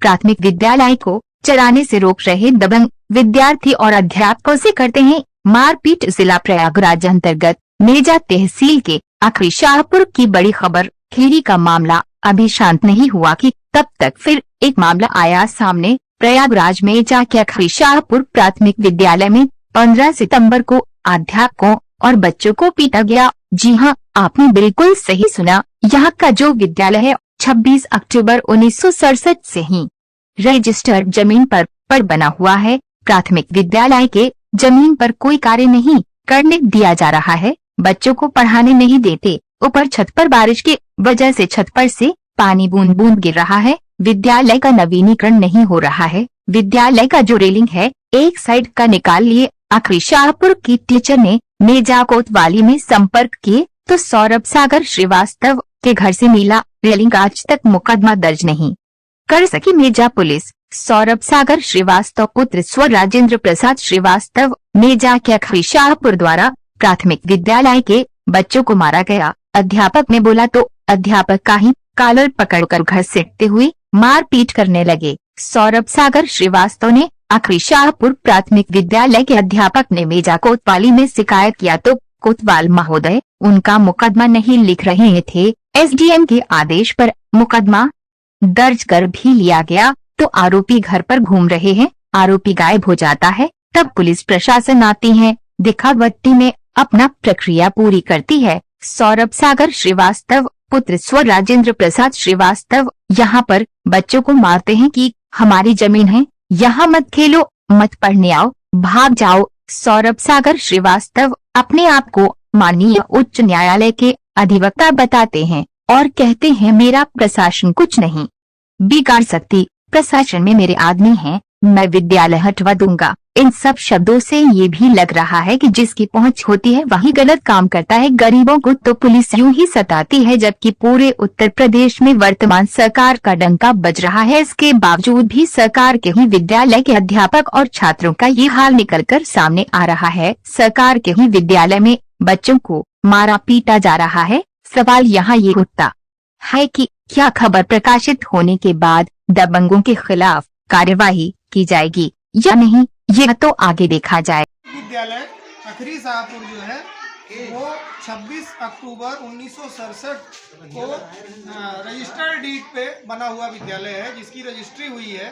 प्राथमिक विद्यालय को चलाने से रोक रहे दबंग विद्यार्थी और अध्यापकों से करते हैं मारपीट। जिला प्रयागराज अंतर्गत मेजा तहसील के अखरी शाहपुर की बड़ी खबर। खीरी का मामला अभी शांत नहीं हुआ कि तब तक फिर एक मामला आया सामने। प्रयागराज मेजा के अखरी शाहपुर प्राथमिक विद्यालय में 15 सितंबर को अध्यापकों और बच्चों को पीटा गया। जी हां, आपने बिल्कुल सही सुना। यहाँ का जो विद्यालय है 26 अक्टूबर 1967 से ही रजिस्टर्ड जमीन पर बना हुआ है। प्राथमिक विद्यालय के जमीन पर कोई कार्य नहीं करने दिया जा रहा है। बच्चों को पढ़ाने नहीं देते। ऊपर छत पर बारिश की वजह से छत पर से पानी बूंद बूंद गिर रहा है। विद्यालय का नवीनीकरण नहीं हो रहा है। विद्यालय का जो रेलिंग है एक साइड का निकाल लिए। अखरी शाहपुर की टीचर ने मेजा कोतवाली में संपर्क किए तो सौरभ सागर श्रीवास्तव के घर से मिला रेलिंग। आज तक मुकदमा दर्ज नहीं कर सकी मेजा पुलिस। सौरभ सागर श्रीवास्तव पुत्र स्व राजेंद्र प्रसाद श्रीवास्तव मेजा के अखरी शाहपुर द्वारा प्राथमिक विद्यालय के बच्चों को मारा गया। अध्यापक ने बोला तो अध्यापक का ही कॉलर पकड़कर घसीटते हुए मारपीट करने लगे। सौरभ सागर श्रीवास्तव ने अखरी शाहपुर प्राथमिक विद्यालय के अध्यापक ने मेजा कोतवाली में शिकायत किया तो कोतवाल महोदय उनका मुकदमा नहीं लिख रहे थे। एसडीएम के आदेश पर मुकदमा दर्ज कर भी लिया गया तो आरोपी घर पर घूम रहे हैं। आरोपी गायब हो जाता है तब पुलिस प्रशासन आती है, दिखावटी में अपना प्रक्रिया पूरी करती है। सौरभ सागर श्रीवास्तव पुत्र स्व राजेंद्र प्रसाद श्रीवास्तव यहाँ पर बच्चों को मारते हैं कि हमारी जमीन है, यहाँ मत खेलो, मत पढ़ने आओ, भाग जाओ। सौरभ सागर श्रीवास्तव अपने आप को माननीय उच्च न्यायालय के अधिवक्ता बताते हैं और कहते हैं मेरा प्रशासन कुछ नहीं बिगाड़ सकती। प्रशासन में मेरे आदमी हैं, मैं विद्यालय हटवा दूंगा। इन सब शब्दों से ये भी लग रहा है कि जिसकी पहुंच होती है वही गलत काम करता है। गरीबों को तो पुलिस यूं ही सताती है जबकि पूरे उत्तर प्रदेश में वर्तमान सरकार का डंका बज रहा है। इसके बावजूद भी सरकार के ही विद्यालय के अध्यापक और छात्रों का ये हाल निकलकर सामने आ रहा है। सरकार के ही विद्यालय में बच्चों को मारा पीटा जा रहा है। सवाल यहाँ ये उठता है कि क्या खबर प्रकाशित होने के बाद दबंगों के खिलाफ कार्यवाही की जाएगी या नहीं, ये तो आगे देखा जाए। विद्यालय अखरी शाहपुर जो है वो 26 अक्टूबर 1967 को रजिस्टर्ड डीड पे बना हुआ विद्यालय है, जिसकी रजिस्ट्री हुई है,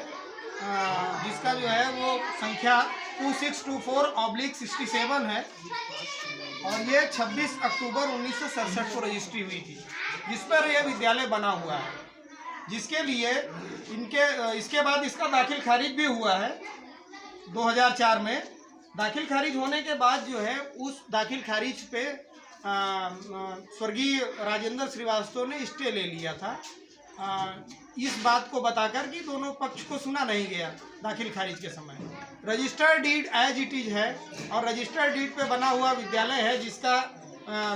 जिसका जो है वो संख्या 2624/67 है और ये 26 अक्टूबर 1967 को रजिस्ट्री हुई थी, जिस पर यह विद्यालय बना हुआ है, जिसके लिए इसके बाद इसका दाखिल खारिज भी हुआ है 2004 में। दाखिल खारिज होने के बाद जो है उस दाखिल खारिज पे स्वर्गीय राजेंद्र श्रीवास्तव ने स्टे ले लिया था, इस बात को बताकर कि दोनों पक्ष को सुना नहीं गया दाखिल खारिज के समय। Registered deed as it is है और रजिस्टर्ड डीड पे बना हुआ विद्यालय है, जिसका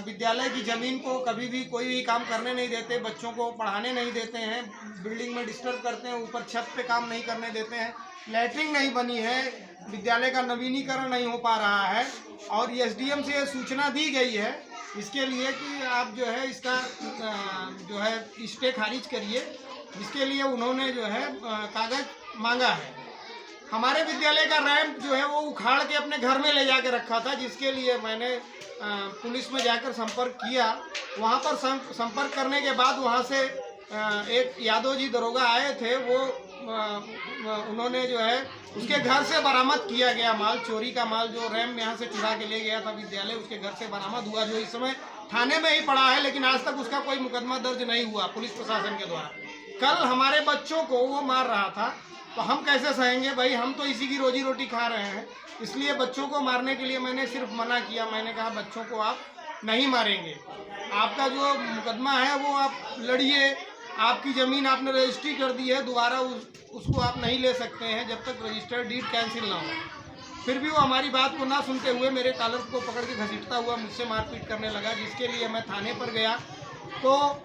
विद्यालय की ज़मीन को कभी भी कोई भी काम करने नहीं देते, बच्चों को पढ़ाने नहीं देते हैं, बिल्डिंग में डिस्टर्ब करते हैं, ऊपर छत पे काम नहीं करने देते हैं, लैट्रिन नहीं बनी है, विद्यालय का नवीनीकरण नहीं हो पा रहा है और एसडीएम से सूचना दी गई है इसके लिए कि आप जो है इसका जो है स्टे खारिज करिए, जिसके लिए उन्होंने जो है कागज मांगा है। हमारे विद्यालय का रैंप जो है वो उखाड़ के अपने घर में ले जाके रखा था, जिसके लिए मैंने पुलिस में जाकर संपर्क किया। वहाँ पर संपर्क करने के बाद वहाँ से एक यादव जी दरोगा आए थे, वो उन्होंने जो है उसके घर से बरामद किया गया माल, चोरी का माल जो रैम यहाँ से चुरा के ले गया था विद्यालय, उसके घर से बरामद हुआ, जो इस समय थाने में ही पड़ा है, लेकिन आज तक उसका कोई मुकदमा दर्ज नहीं हुआ पुलिस प्रशासन के द्वारा। कल हमारे बच्चों को वो मार रहा था तो हम कैसे सहेंगे भाई, हम तो इसी की रोजी रोटी खा रहे हैं। इसलिए बच्चों को मारने के लिए मैंने सिर्फ मना किया, मैंने कहा बच्चों को आप नहीं मारेंगे, आपका जो मुकदमा है वो आप लड़िए, आपकी ज़मीन आपने रजिस्ट्री कर दी है, दोबारा उसको आप नहीं ले सकते हैं जब तक रजिस्टर्ड डीड कैंसिल ना हो। फिर भी वो हमारी बात को ना सुनते हुए मेरे कॉलर को पकड़ के घसीटता हुआ मुझसे मारपीट करने लगा, जिसके लिए मैं थाने पर गया तो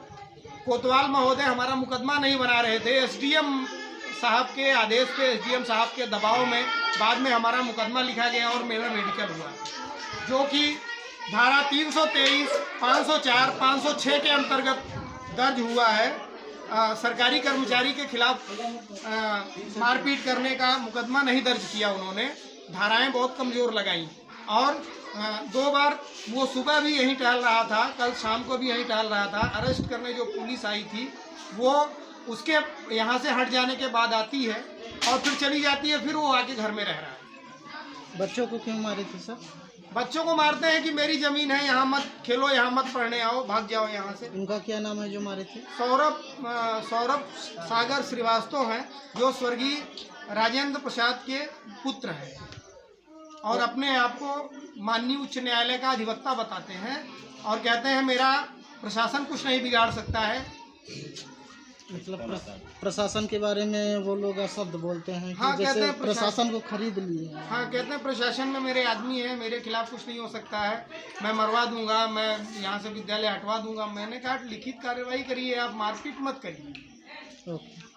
कोतवाल महोदय हमारा मुकदमा नहीं बना रहे थे। एसडीएम साहब के आदेश पे, एसडीएम साहब के दबाव में बाद में हमारा मुकदमा लिखा गया और मेरा मेडिकल हुआ, जो कि धारा 323, 504, 506 के अंतर्गत दर्ज हुआ है सरकारी कर्मचारी के खिलाफ मारपीट करने का मुकदमा नहीं दर्ज किया उन्होंने, धाराएं बहुत कमज़ोर लगाई। और 2 बार वो सुबह भी यहीं टहल रहा था, कल शाम को भी यहीं टहल रहा था। अरेस्ट करने जो पुलिस आई थी वो उसके यहाँ से हट जाने के बाद आती है और फिर चली जाती है, फिर वो आके घर में रह रहा है। बच्चों को क्यों मारे थे सर? बच्चों को मारते हैं कि मेरी ज़मीन है, यहाँ मत खेलो, यहाँ मत पढ़ने आओ, भाग जाओ यहाँ से। उनका क्या नाम है जो मारे थे? सौरभ सागर श्रीवास्तव हैं, जो स्वर्गीय राजेंद्र प्रसाद के पुत्र हैं और अपने आप को माननीय उच्च न्यायालय का अधिवक्ता बताते हैं और कहते हैं मेरा प्रशासन कुछ नहीं बिगाड़ सकता है। मतलब प्रशासन के बारे में वो लोग शब्द बोलते हैं कि हाँ, जैसे कहते हैं प्रशासन को खरीद लिए हैं। हाँ, कहते हैं प्रशासन में मेरे आदमी है, मेरे खिलाफ कुछ नहीं हो सकता है, मैं मरवा दूंगा, मैं यहाँ से विद्यालय हटवा दूंगा। मैंने कहा लिखित कार्रवाई करिए, आप मारपीट मत करिए। ओके।